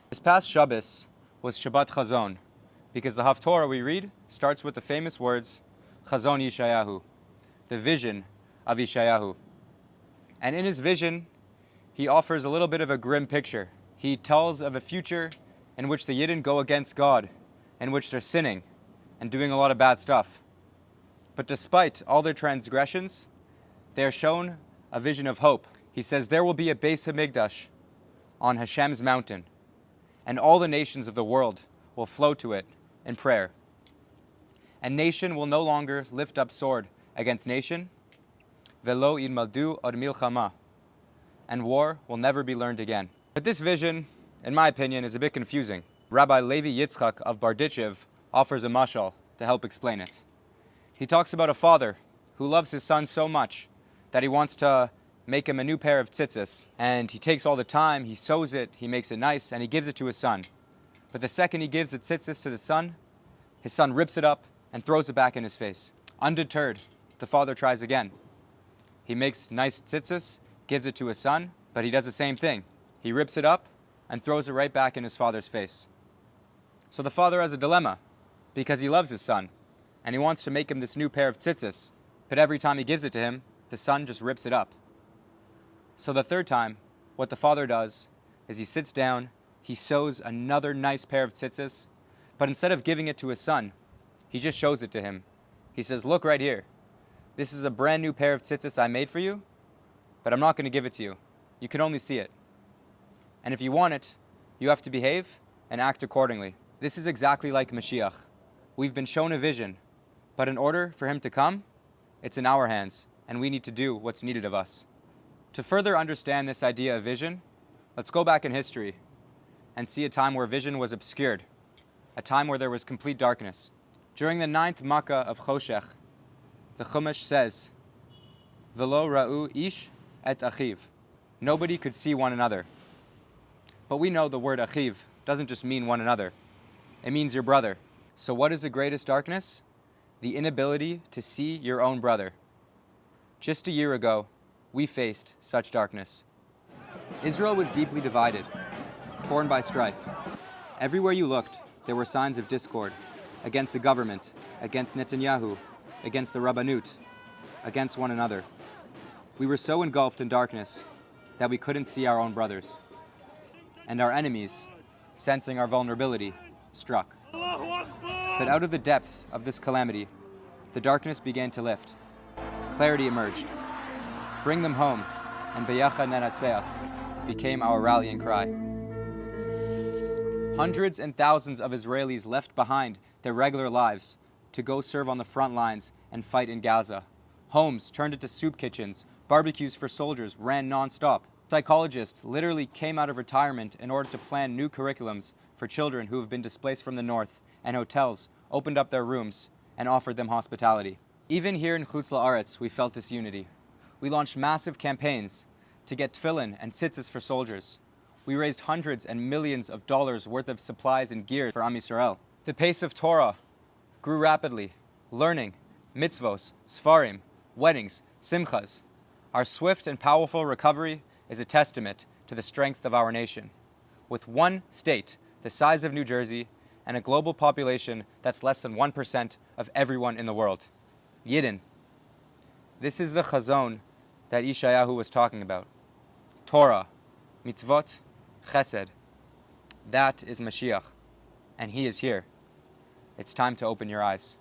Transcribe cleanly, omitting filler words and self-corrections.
This past Shabbos was Shabbat Chazon, because the Haftorah we read starts with the famous words, Chazon Yeshayahu, the vision of Yeshayahu. And in his vision, he offers a little bit of a grim picture. He tells of a future in which the Yidden go against God, in which they're sinning and doing a lot of bad stuff. But despite all their transgressions, they are shown a vision of hope. He says there will be a Beis Hamikdash on Hashem's mountain, and all the nations of the world will flow to it in prayer. And nation will no longer lift up sword against nation, velo yilmadu od milchama, and war will never be learned again. But this vision, in my opinion, is a bit confusing. Rabbi Levi Yitzchak of Barditchev offers a mashal to help explain it. He talks about a father who loves his son so much that he wants to make him a new pair of tzitzis. And he takes all the time, he sews it, he makes it nice, and he gives it to his son. But the second he gives the tzitzis to the son, his son rips it up and throws it back in his face. Undeterred, the father tries again. He makes nice tzitzis, gives it to his son, but he does the same thing. He rips it up and throws it right back in his father's face. So the father has a dilemma, because he loves his son, and he wants to make him this new pair of tzitzis. But every time he gives it to him, the son just rips it up. So the third time, what the father does is he sits down, he sews another nice pair of tzitzis, but instead of giving it to his son, he just shows it to him. He says, look right here. This is a brand new pair of tzitzis I made for you, but I'm not going to give it to you. You can only see it. And if you want it, you have to behave and act accordingly. This is exactly like Mashiach. We've been shown a vision, but in order for him to come, it's in our hands, and we need to do what's needed of us. To further understand this idea of vision, let's go back in history and see a time where vision was obscured, a time where there was complete darkness. During the 9th Makkah of Choshech, the Chumash says, Velo ra'u ish et achiv. Nobody could see one another. But we know the word achiv doesn't just mean one another. It means your brother. So what is the greatest darkness? The inability to see your own brother. Just a year ago, we faced such darkness. Israel was deeply divided, torn by strife. Everywhere you looked, there were signs of discord against the government, against Netanyahu, against the Rabbanut, against one another. We were so engulfed in darkness that we couldn't see our own brothers. And our enemies, sensing our vulnerability, struck. But out of the depths of this calamity, the darkness began to lift. Clarity emerged. Bring them home, and B'yachad Nenatzeach became our rallying cry. Hundreds and thousands of Israelis left behind their regular lives to go serve on the front lines and fight in Gaza. Homes turned into soup kitchens, barbecues for soldiers ran non-stop. Psychologists literally came out of retirement in order to plan new curriculums for children who have been displaced from the north, and hotels opened up their rooms and offered them hospitality. Even here in Chutz La'aretz, we felt this unity. We launched massive campaigns to get tefillin and tzitzis for soldiers. We raised hundreds and millions of dollars worth of supplies and gear for Am Yisrael. The pace of Torah grew rapidly. Learning, mitzvos, sfarim, weddings, simchas. Our swift and powerful recovery is a testament to the strength of our nation. With one state the size of New Jersey and a global population that's less than 1% of everyone in the world. Yidden. This is the chazon that Yeshayahu was talking about. Torah, mitzvot, chesed. That is Mashiach, and he is here. It's time to open your eyes.